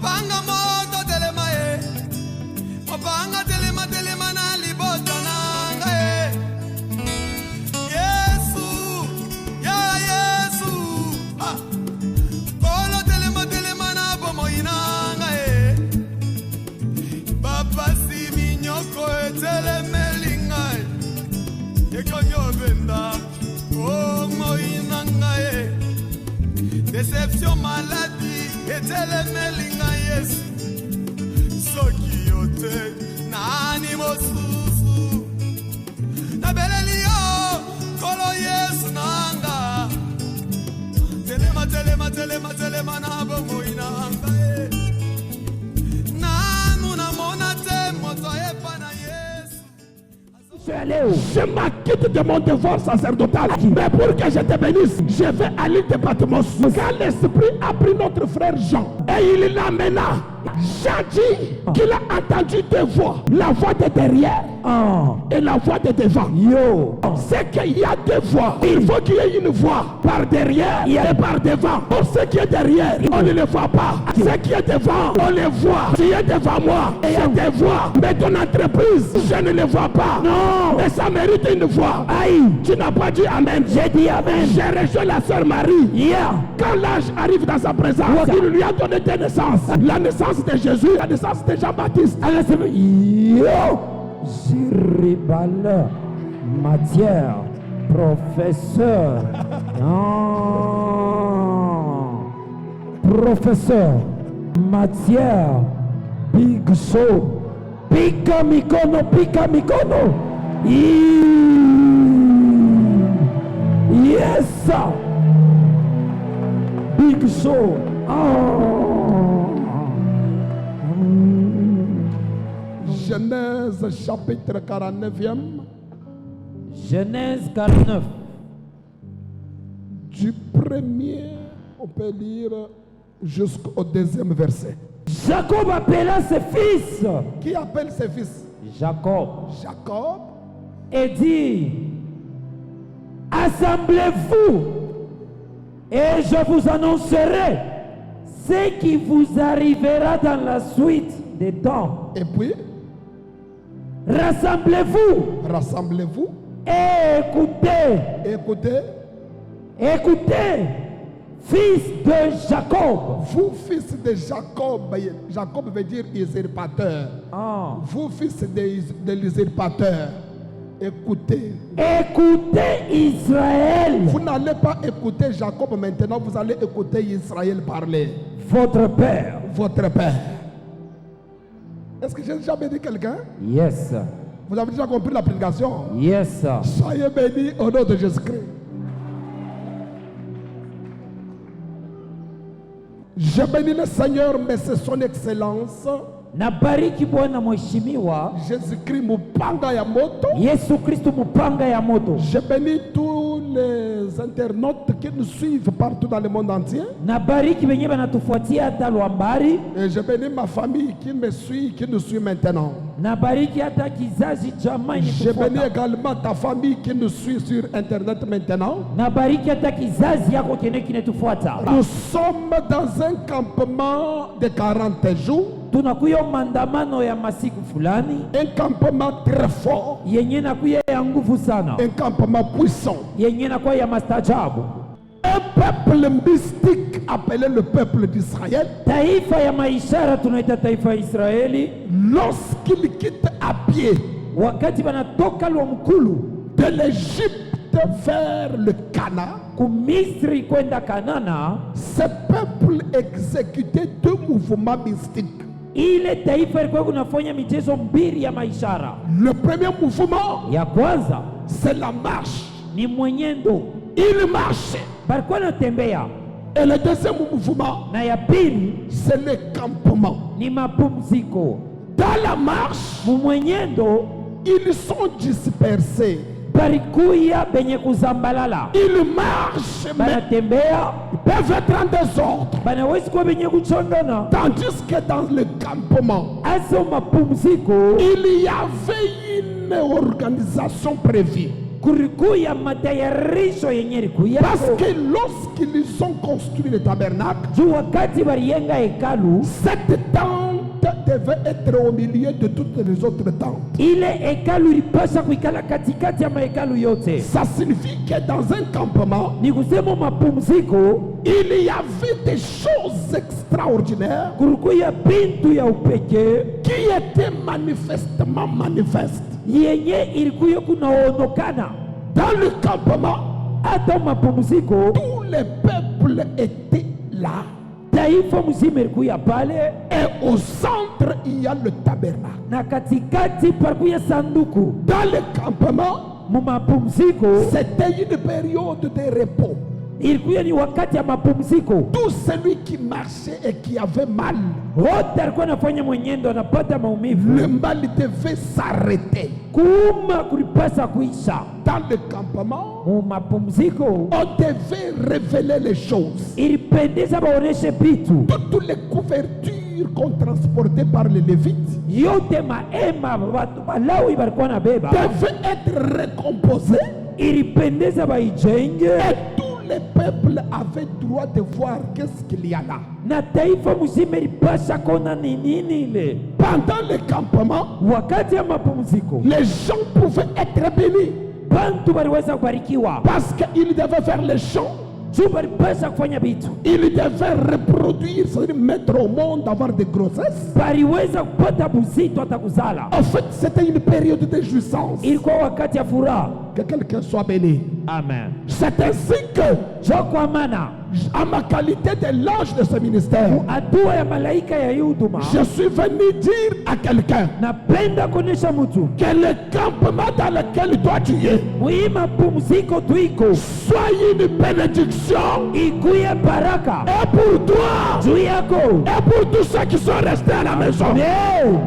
Mopanga moto telema Mopanga telema na libota nanga Yesu, ya Yesu. Kolo telema na bomo inanga Papa si minyoko etelemelinga Ekonyo venda, oh moinanga Déception, maladie, etelemelinga Yesu Soki yote, nani mosusu Nabelelio, kolo Yesu nanga Telema na bomo inanga Nanu na monate, moto epa na Yesu Je m'acquitte de mon devoir sacerdotal. Mais pour que je te bénisse, je vais aller te Patmos. Car l'Esprit a pris notre frère Jean et il l'amena. Jean dit qu'il a entendu deux voix. La voix de derrière et la voix de devant. C'est qu'il y a deux voix. Il faut qu'il y ait une voix par derrière et par devant. Pour ce qui est derrière, on ne le voit pas. Ce qui est devant, on le voit. Tu es devant moi, je te vois. Mais ton entreprise, je ne le vois pas. Non. Mais ça mérite une voix. Aïe, tu n'as pas dit Amen. J'ai dit Amen. J'ai rejoint la sœur Marie. Quand l'âge arrive dans sa présence, il lui a donné des naissances. La naissance de Jésus, la naissance de Jean-Baptiste. Jiribal, matière, professeur. Professeur, matière, big show. Pika mikono. Yes, big show. Genèse chapitre 49e. Genèse 49. Du premier, on peut lire jusqu'au deuxième verset. Jacob appela ses fils. Qui appelle ses fils? Jacob. Et dit, assemblez-vous et je vous annoncerai ce qui vous arrivera dans la suite des temps. Et puis, rassemblez-vous et écoutez, fils de Jacob. Vous, fils de Jacob. Jacob veut dire usurpateur. Vous, fils de l'usurpateur, écoutez. Écoutez Israël. Vous n'allez pas écouter Jacob maintenant, vous allez écouter Israël parler. Votre père. Est-ce que j'ai déjà béni quelqu'un? Yes. Vous avez déjà compris la prédication? Yes. Soyez bénis au nom de Jésus-Christ. Je bénis le Seigneur, mais c'est son excellence. Nabariki Bwana mheshimiwa Jésus-Christ mupanga ya moto. Yesu Kristo mupanga ya moto. Je bénis tous les internautes qui nous suivent partout dans le monde entier. Nabariki wenye banatufuatia hata Lwambari. Et je bénis ma famille qui me suit, qui nous suit maintenant. Nabariki hata kizazi jamaa Je bénis également ta famille qui nous suit sur internet maintenant. Nabariki hata kizazi yako kene kinetufuata. Nous sommes dans un campement de 40 jours. Tunakuyo mandamano ya masiku fulani. Un campement très fort. Yenye nakuya ya nguvu sana. Un campement puissant. Yenye nakuya ya mastajabu. Un peuple mystique appelé le peuple d'Israël. Taifa ya maishara tunaita taifa ya Israeli. Lorsqu'il quitte à pied wakati banatoka Lwamkulu de l'Égypte vers le Canaan, kumisri kwenda Kanana, ce peuple exécutait deux mouvements mystiques. Ile taifa ilikuwa kunafanya michezo mbili ya maishara. Le premier mouvement ya kwanza c'est la marche. Ni mwenyendo. Il marche. Balikuwa natembea. Et le deuxième mouvement na ya pili c'est le campement. Ni mapumziko. Dans la marche, mwenyendo ils sont dispersés. Barikuya benye kuzambalala. Ils marchent, banatembea, ils peuvent être en désordre. Banawezi kuwa benye kuchongana. Tandis que dans le campement, aso mapumziko, il y avait une organisation prévue. kulikuya matayarisho yenye ilikuya Parce que lorsqu'ils ont construit le tabernacle, juu wakati walijenga hekalu, cette tente devait être au milieu de toutes les autres tentes. ile hekalu ilipasha kuikala katikati ya mahekalu yote. Ça signifie que dans un campement, Ni kusema mapumziko il y avait des choses extraordinaires kulikuya bintu ya upekee qui étaient manifestement manifestes. yenye ilikuya kunaonekana Dans le campement, hata mapumziko. tous les peuples étaient là. Taifa mzima ilikuya pale, Et au centre, il y a le tabernacle. na katikati palikuya sanduku. Dans le campement, Mu mapumziko c'était une période de repos. ilikuya ni wakati ya mapumziko. Tout celui qui marchait et qui avait mal, Wote alikuwa anafanya mwenyendo, anapata maumivu, le mal devait s'arrêter. kuuma kulipasa kuisha. Dans le campement, Mu mapumziko on devait révéler les choses. ilipendeza baoneshe vitu Toutes les couvertures qu'on transportait par les Lévites yote, maema watu Walawi walikuwa na beba, devaient être récomposées ilipendeza baijenge, et tous les peuples avaient droit de voir qu'est-ce qu'il y a là. na taifa mzima ilipasha kona ni nini ile. Pendant le campement, Wakati ya mapumziko les gens pouvaient être bénis bantu baliweza kubarikiwa parce qu'ils devaient faire les chants. juu balipasha kufanya vitu, Ils devaient reproduire, c'est-à-dire mettre au monde, avoir des grossesses. baliweza kupata buzito hata kuzala. En fait, c'était une période de jouissance. Ilikuwa wakati ya furaha. Que quelqu'un soit béni. Amen. C'est ainsi que, Jo kwa maana à ma qualité de l'ange de ce ministère, hatua ya malaika ya hii huduma, je suis venu dire à quelqu'un napenda kuonesha mtu que le campement dans lequel toi tu es muhii mapumziko tuiko soit une bénédiction ikuye baraka et pour toi juu yako. et pour tous ceux qui sont restés à la maison. Leo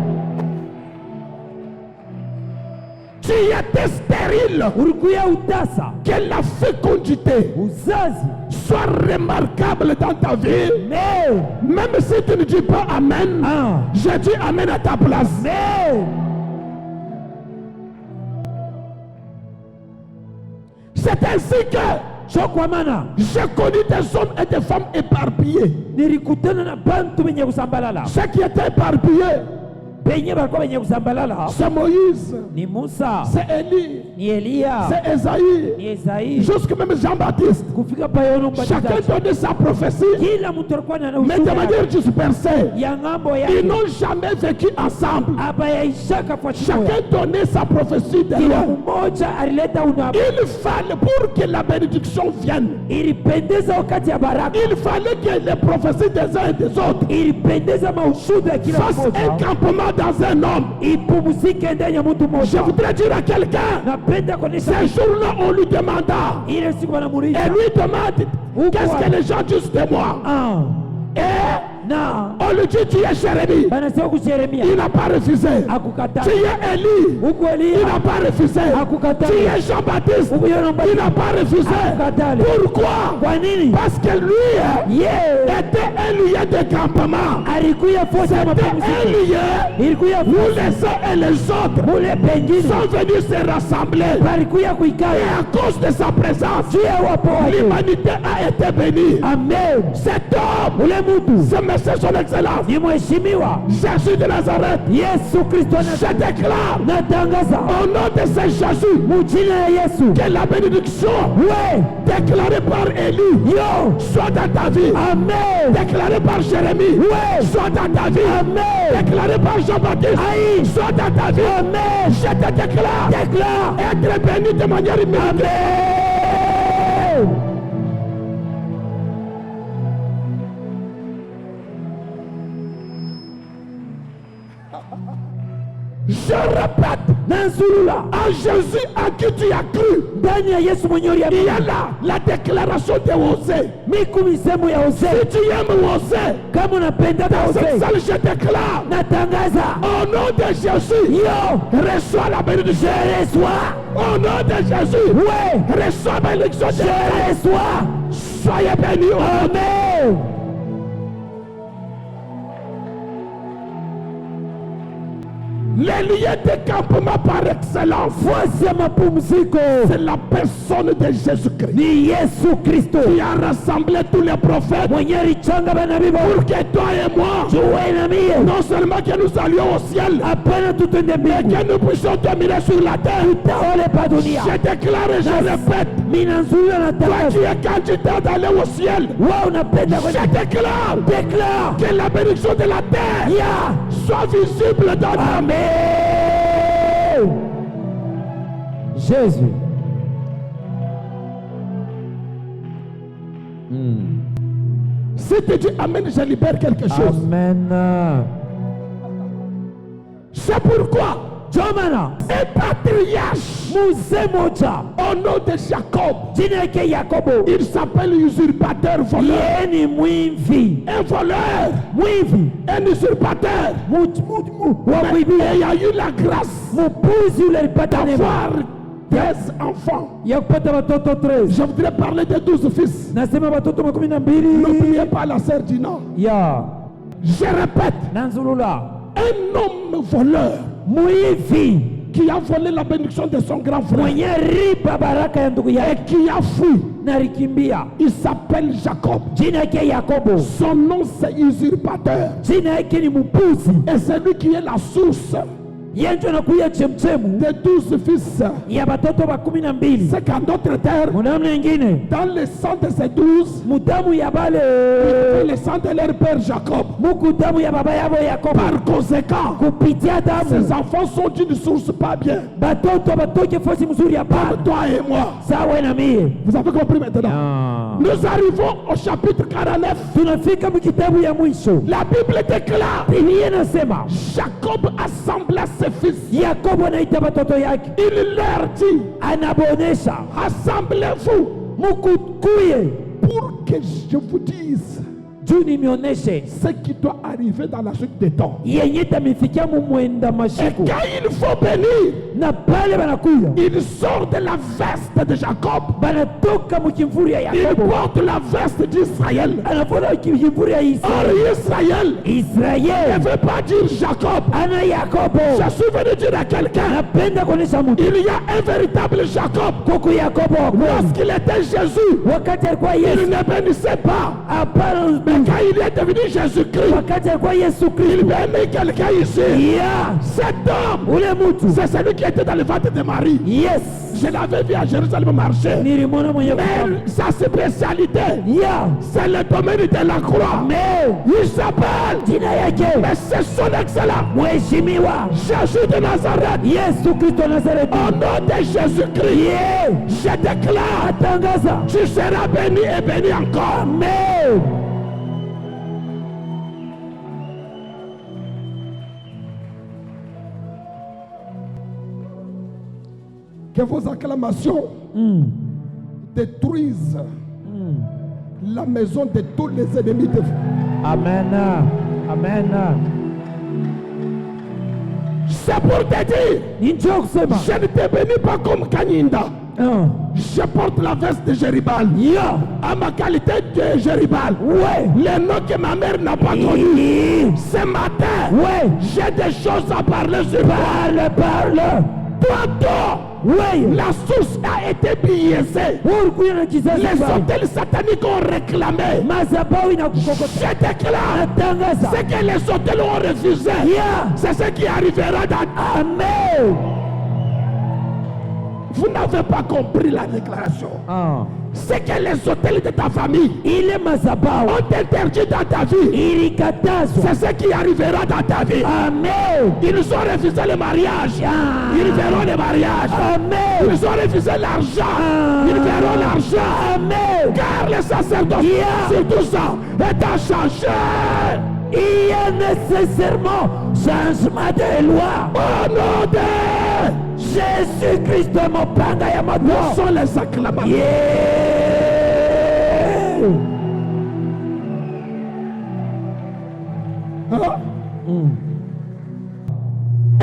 Tu étais stérile, ulikuya utasa, que la fécondité uzazi soit remarquable dans ta vie. leo. Même si tu ne dis pas Amen, je dis Amen à ta place. Leo C'est ainsi que jo kwa maana j'ai connu des hommes et des femmes éparpillés. nilikutana na bantu benye kusambalala. Ceux qui étaient éparpillés, Benye balikuwa benye kusambalala c'est Moïse, ni Musa, c'est Élie, ni Eliya, c'est Esaïe, ni Esai, jusque même Jean-Baptiste. kufika pa Yohana Chacun Mbatizaji. donnait sa prophétie, Kila mtu alikuwa na mais de ushuhuda manière dispersée. ya ng'ambo Ils yake, n'ont jamais vécu ensemble. abayaishaka kwa shimoya. Chacun donnait sa prophétie de Kila loin. mmoja alileta unabii. Il fallait, pour que la bénédiction vienne, Ilipendeza wakati ya baraka, il fallait que les prophéties des uns et des autres ilipendeza maushuhuda ya kila fassent un mmoja campement dans un homme. ipumzike ndani ya mtu Je mmoja. voudrais dire à quelqu'un, Napenda kuonesha ces jours-là, on lui demanda, ile siku et wanamuuliza lui demande, qu'est-ce que les gens disent de moi? Et na on lui dit, tu es Jérémie. banasema ku Yeremia Il n'a pas refusé. akukataa, Tu es Élie. huku Il Eliya n'a pas refusé. akukataa, Tu es Jean-Baptiste. huku Yohana Il Mbatizaji n'a pas refusé. akukatale. Pourquoi? Kwa nini? Parce que lui Yeye était un lieu de campement. alikuya fosa ya C'était un mapumziko, lieu ilikuya où fosa les uns et les autres mule pengine sont venus se rassembler. balikuya Et kuikala à cause de sa présence, juu ya uwapo wake. l'humanité a été bénie. Amen. Cet homme, Ule mtu ce monsieur son excellence, ni mheshimiwa Jésus de Nazareth, Yesu Kristo, je déclare natangaza au nom de ce Jésus mujina ya Yesu, que la bénédiction we déclarée par Élie yo, soit dans ta vie. amen, Déclarée par Jérémie, Ouais. soit dans ta vie. amen, Déclarée par Jean-Baptiste, Aïe. soit dans ta vie. amen, Je te déclare déclare, être béni de manière immédiate. amen. Je répète, Nanzulula en Jésus à qui tu as cru, ndani ya Yesu mwenye il y a uliamini, là la déclaration de Osée. miku misemo ya Si Hosea. tu aimes Osée, Kama unapenda dans cette Hosea, salle, je déclare, natangaza au nom de Jésus, yo, reçois la bénédiction. je reçois, Au nom de Jésus, ouais, reçois la bénédiction. je reçois, Soyez bénis. amen. Le lieu de campement par excellence, c'est la personne de Jésus-Christ. Ni Yesu Kristo. Qui a rassemblé tous les prophètes Mwenye alichanga manabii pour que toi et moi, tuwe na mie. non seulement que nous allions au ciel, Hapana tutende mais mbingu. que nous puissions dominer sur la terre. Tutawale pa dunia. Je déclare et je répète, Minanzulia na toi tangazo. qui es candidat d'aller au ciel, Wewe unapenda je kwenda. déclare Déclare. que la bénédiction de la terre Ya. soit visible dans ta Amen. Jésus. Si tu dis Amen, je libère quelque chose. Amen. C'est pourquoi Jomana. un patriarche Mzee moja. au nom de Jacob, Jina yake Yakobo. il s'appelle usurpateur, voleur. Yeye ni mwivi. Un voleur, Mwivi. un usurpateur. Wa Mais kuibia. il y a eu la grâce Mpuzi ule alipata neema d'avoir 13 enfants. ya kupata watoto 13. Je voudrais parler de 12 fils. Nasema watoto 12. N'oubliez pas la sœur du Nord. Ya. Je répète, Nanzulula. un homme voleur Mwivi. qui a volé la bénédiction de son grand frère Mwenye riba baraka ya ndugu et yake qui a fui, na alikimbia. il s'appelle Jacob. Jina yake Yakobo. Son nom c'est usurpateur. Jina yake ni mpuzi. Et c'est lui qui est la source Yeye ndio anakuya chemchemu des 12 fils. ya watoto wa 12. C'est qu'en d'autres termes, Munamna nyingine dans le sang de ces 12, mudamu ya bale et le sang de leur père Jacob. muku damu ya baba yabo Yakobo. Par conséquent, Kupitia damu ces enfants sont d'une source pas bien. batoto batoke fosi mzuri ya Comme baba. toi et moi. Sawa na mie. Vous avez compris maintenant? Nous arrivons au chapitre 49. Tunafika mkitabu ya mwisho. La Bible déclare, Biblia inasema Jacob assembla ses fils. Yakobo anaita watoto yake. Il leur dit, Anabonesha assemblez-vous mukukuye pour que je vous dise juu nimioneshe ce qui doit arriver dans la suite des temps. yenye tamifikia mumwenda Et mashiku. quand il faut bénir, Na pale banakuya il sort de la veste de Jacob. banatoka mukimvuri ya Il Yakobo. porte la veste d'Israël. Anafuna kimvuri ya Or, Israeli. Israël ne Israeli veut pas dire Jacob. ana Yakobo. Je suis venu dire à quelqu'un, Napenda kuonesha mtu il y a un véritable Jacob. kuku Yakobo wa kweli. Lorsqu'il était Jésus, Wakati alikuwa il Yesu ne bénissait pas. hapana. Mais quand il est devenu Jésus-Christ, Wakati alikuwa Yesu il Kristo bénit quelqu'un ici. ya Cet homme, ule mtu c'est celui qui était dans le ventre de Marie. yes Je l'avais vu à Jérusalem marcher. nilimwona mwenye Mais sa spécialité, ya c'est le domaine de la croix. me Il s'appelle, jina yake mais c'est son excellent, mheshimiwa Jésus de Nazareth. Yesu Kristo Nazareti. Au nom de Jésus-Christ, Ye je déclare, atangaza tu seras béni et béni encore. amen. Que vos acclamations détruisent la maison de tous les ennemis de vous. Amen. Amen. C'est pour te dire, Ni njoo kusema je ne te bénis pas comme Kanyinda. Je porte la veste de Jéribal. ya À ma qualité de Jéribal. ouais Le nom que ma mère n'a pas connu. Ce matin, ouais j'ai des choses à parler sur toi. parle Toi, ouais la source a été biaisée. ulikuwa na kizazi Les fulani. hôtels sataniques ont réclamé. Madhabahu inakukokota. Je déclare, Natangaza ce que les hôtels ont refusé, ya c'est ce qui arrivera dans... amen. Vous n'avez pas compris la déclaration. C'est que les hôtels de ta famille Ile madhabahu ont interdit dans ta vie. ilikatazwa. C'est ce qui arrivera dans ta vie. Amen. Ils ont refusé le mariage. Ils verront le mariage. Amen. Ils ont refusé l'argent. Ils verront l'argent. Amen. Car le sacerdoce, sur tout ça, est à changer. Il y a nécessairement changement de loi. Au nom de Jésus-Christ mopanga ya moto. Où sont les acclamations? Yeah. Hein?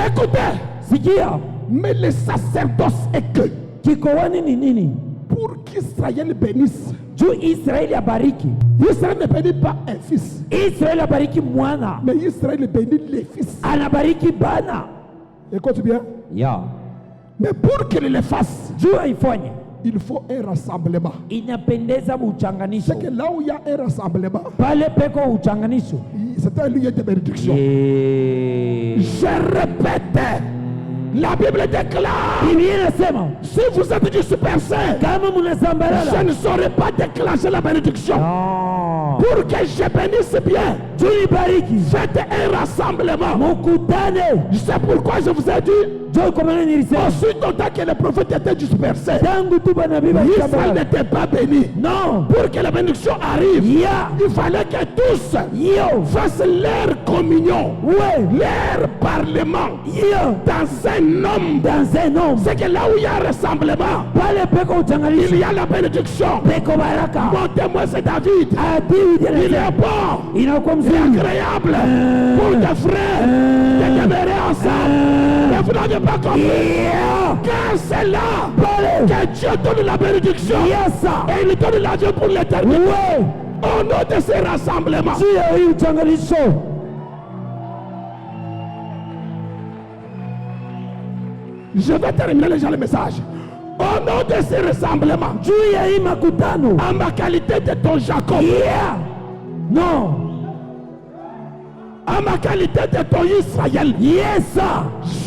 Écoutez, Sikia, mais le sacerdoce est que kikoani ni nini? pour qu'Israël bénisse, Juu Israeli abariki. Israël ne bénit pas un fils, Israeli abariki mwana, mais Israël bénit les fils. anabariki bana. Écoute bien. Ya. Mais pour qu'il le fasse, Juu haifanye. il faut un rassemblement. Inapendeza uchanganisho. C'est que là où il y a un rassemblement, Pale peko uchanganisho. c'est un lieu de bénédiction. Yeah. Je répète, la Bible déclare, Biblia inasema si vous êtes dispersés, kama je mnasambarala. ne saurais pas déclencher la bénédiction. No. Pour que je bénisse bien, Tulibariki. faites un rassemblement. Mukutane. C'est pourquoi je vous ai dit, Njoo kwa maana nilisema aussi longtemps que les prophètes étaient dispersés, tangu tu banabii Israël balisambarala. n'était pas béni. Non. Pour que la bénédiction arrive, Ya. il fallait que tous Yo. fassent leur communion, Ouais. leur parlement Yo. dans un homme. Dans un homme. C'est que là où il y a un rassemblement, Pale peko il uchanganisho. y a la bénédiction. Peko baraka. Mon témoin c'est David. Adili Il est jana. bon, Inakuwa il est mzuri. agréable pour des frères de demeurer ensemble. Mais vous n'avez pas compris. Yeah. Car c'est là Pale. que Dieu donne la bénédiction. Yes. Et il donne la vie pour l'éternité. Ouais. Au nom de ces rassemblements, Juu ya hii uchanganisho. je vais terminer déjà le message. Au nom de ces rassemblements, Juu ya hii makutano. en ma qualité de ton Jacob, Yeah. Non. en ma qualité de ton Israël, Yes.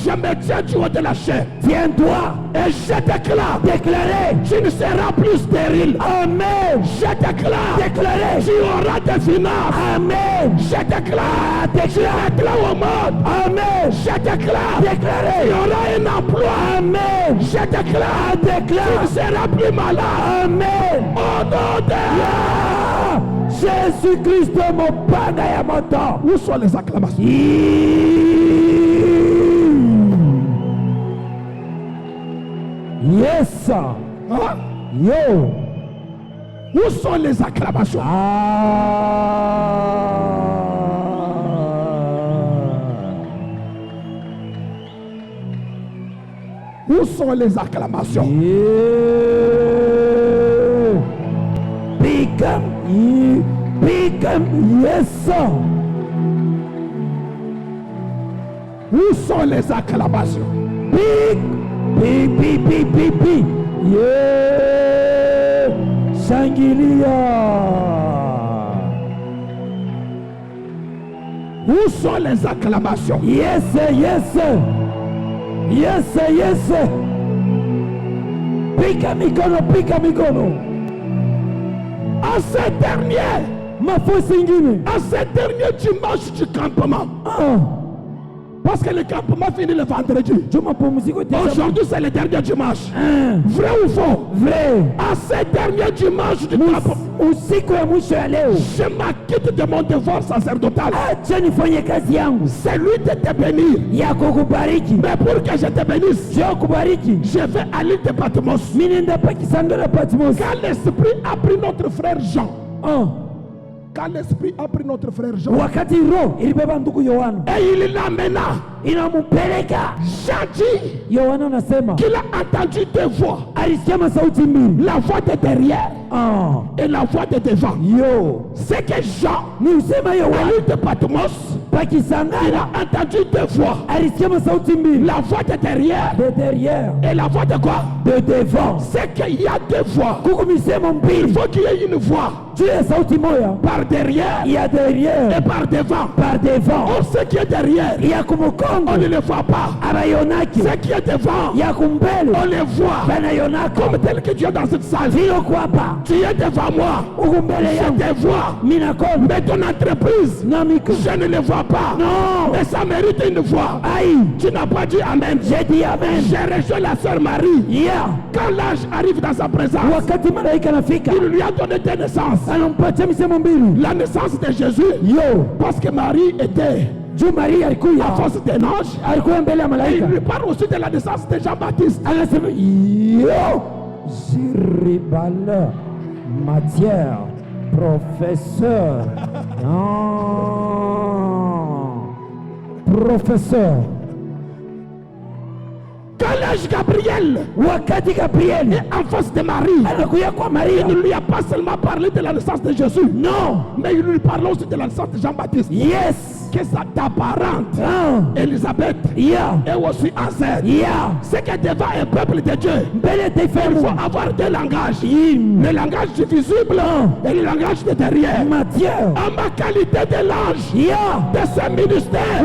je me tiens du haut de la chair Tiens-toi. et je déclare, Déclaré. tu ne seras plus stérile. Amen. Je déclare, Déclaré. tu auras des finances. Amen. Je déclare, tu au monde. Amen. Je déclare, Déclaré. tu auras un emploi. Amen. Je déclare, tu Déclare. ne seras plus malade. Amen. Au nom de Ah, Jésus-Christ mon pana ya moto. Où sont les acclamations? Yes. Hein? Yo. Où sont les acclamations? Où sont les acclamations? Become, yes. Où sont les acclamations? Big. Yeah. Shangilia. Où sont les acclamations? Yes. Pika mikono. À ce dernier, Mafosi ingine. à ce dernier dimanche du campement, parce que le campement finit le vendredi. Juma pumziko tisa. Aujourd'hui c'est le dernier dimanche. Ah, Vrai ou faux? vrai. À ce dernier dimanche du campement, Usiku ya mwisho ya leo. je m'acquitte de mon devoir sacerdotal. Acha nifanye kazi yangu C'est lui de te bénir. ya kukubariki. Mais pour que je te bénisse, Sio kubariki. je vais à l'île de Patmos. Mimi nenda pakisanga na Patmos. Quand l'Esprit a pris notre frère Jean, Ah, quand l'Esprit a pris notre frère Jean, wakati roho ilibeba ndugu Yohana et il l'amena, inampeleka. Jean dit Yohana anasema qu'il a entendu deux voix, alisikia masauti mbili. la voix de derrière Ah, et la voix de devant. yo C'est que Jean, ni usema à Yohana l'île de Patmos, il pakisangana a entendu deux voix, alisikia masauti mbili, la voix de derrière de derrière, et la voix de quoi? de devant. C'est qu'il y a deux voix. Kuku misemo Il mbili faut qu'il y ait une voix juu ya sauti moja, par derrière ya derrière et par devant. par devant, Or, ce qui est derrière, ya on kumukongo ne le voit pas. abayonaki, Ce qui est devant, ya kumbele on le voit. banayonaka. Comme tel que Dieu est dans cette salle. Vilo kwapa Tu es devant moi. uku mbele Je yangu te vois. minakona Mais ton entreprise, na miko. je ne le vois pas. Non, Mais ça mérite une voix. aïe, Tu n'as pas dit Amen. j'ai dit amen. J'ai rejoint la sœur Marie. Yeah, Quand l'âge arrive dans sa présence, wakati malaika nafika il lui a donné deux naissances. anampatia misemo mbili. La naissance de Jésus, Yo, parce que Marie était juu Maria à alikuya force d'un ange. alikuwa mbele ya Et il malaika, lui parle aussi de la naissance de Jean-Baptiste. anasema yo jiribala matière professeur. Professeur. Quand l'ange Gabriel Wakati Gabriel est en face de Marie, anakuya kwa Maria, il ne lui a pas seulement parlé de la naissance de Jésus, non, mais il lui parle aussi de la naissance de Jean-Baptiste. yes, que ta parente, Elisabeth, est aussi enceinte. C'est que devant un peuple de Dieu, il faut avoir deux langages. Le langage du visible et le langage de derrière. En ma qualité de l'ange de ce ministère,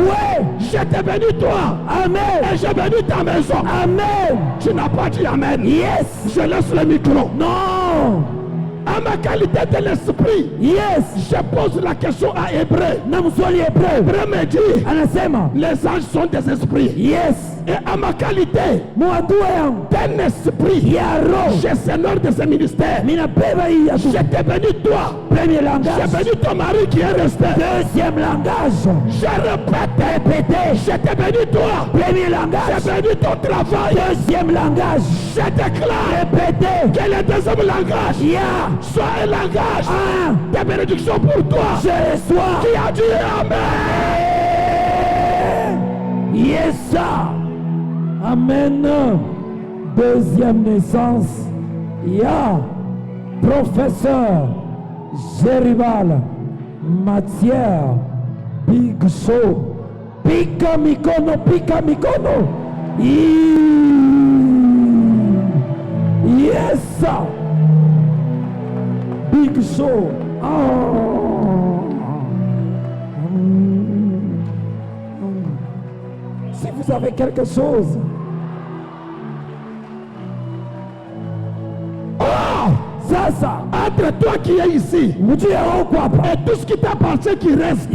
je te bénis toi. Amen. Et je bénis ta maison. Amen. Tu n'as pas dit Amen. Yes. Je laisse le micro. Non. En ma qualité de l'esprit, je pose la question à Hébreu. Hébreu me dit, les anges sont des esprits. Et en ma qualité d'un esprit, je Seigneur de ce ministère. Je te bénis toi. Premier langage. Je bénis ton mari qui est resté. Deuxième langage. Je répète. Je te bénis toi. Premier langage. Je bénis ton travail. Deuxième langage. Je déclare. Répétez. Que le deuxième langage soit un langage de bénédiction pour toi. Je reçois. Qui a dit Amen. Yes, sir. Amen. Deuxième naissance. Professeur Jeribal Matière Big Show. Pika mikono. Yes, sir. Big Show. Si vous avez quelque chose, ça, entre toi qui es ici, et tout ce qui t'appartient qui reste,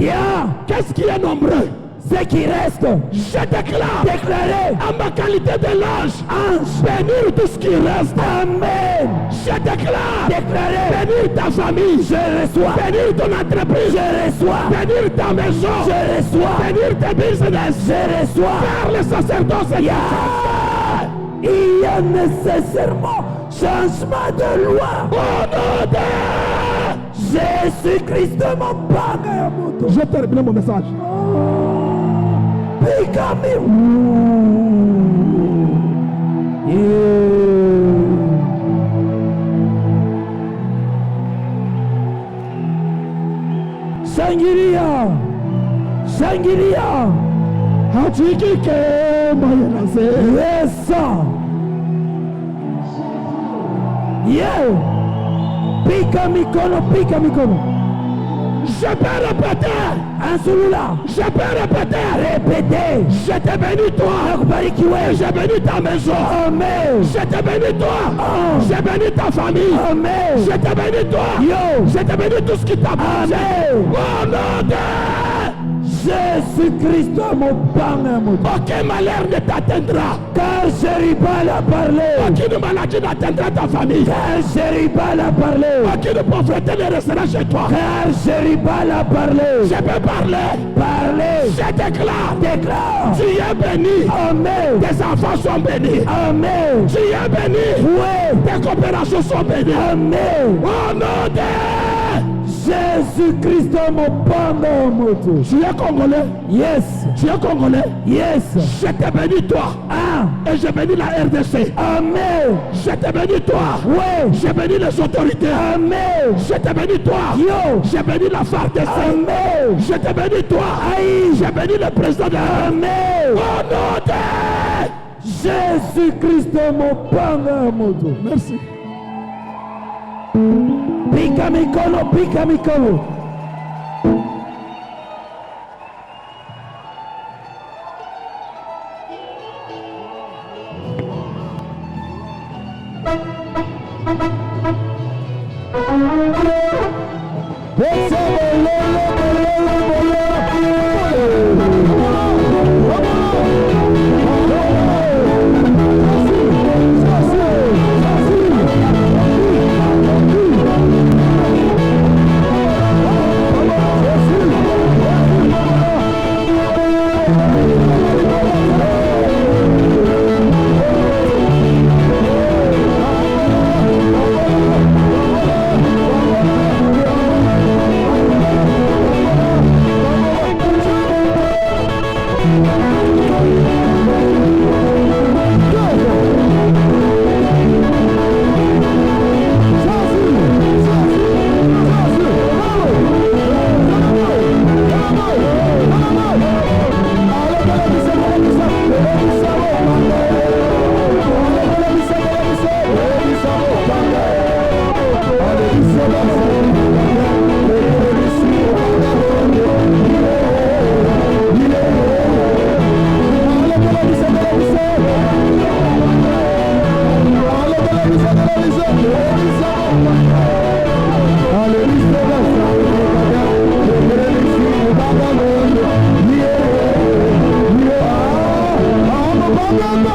qu'est-ce qui est nombreux? Ce qui reste, je déclarer en ma qualité de l'ange, bénir tout ce qui reste. Amen. Je déclarer bénir ta famille, je reçois. Bénir ton entreprise, je reçois. Bénir ta maison, je reçois. Bénir tes business, je reçois. Car le sacerdoce, il y a nécessairement changement de loi. Au nom de Jésus-Christ, mon Père. Je termine mon message. Shangilia. Hachikike mayanase. Yes. Pika mikono. Je peux répéter. Un celui-là. Je peux répéter. Je te bénis toi. Je bénis ta maison. Amen. Je te bénis toi. Je bénis ta famille. Amen. Je te bénis toi. Je te bénis tout ce qui t'appartient. Au nom de Jésus-Christ, mon Père. Aucun malheur ne t'atteindra. Car Jeribal a parlé. Aucune maladie n'atteindra ta famille. Car Jeribal a parlé. Aucune pauvreté ne restera chez toi. Car Jeribal a parlé. Je peux parler. Je déclare. Tu es béni. Amen. Tes enfants sont bénis. Amen. Tu es béni. Oui. Tes coopérations sont bénies. Amen. Au nom de Jésus-Christ, mon Père. Tu es congolais? Yes. Tu es congolais? Yes. Je te bénis toi. Et je bénis la RDC. Amen. Je te bénis toi. Oui. Je bénis les autorités. Amen. Je te bénis toi. Je bénis la FARDC. Amen. Je te bénis toi. Aïe. Je bénis le président de Amen. Au nom de Jésus-Christ, mon Père. Merci. Pika mikono. Bravo!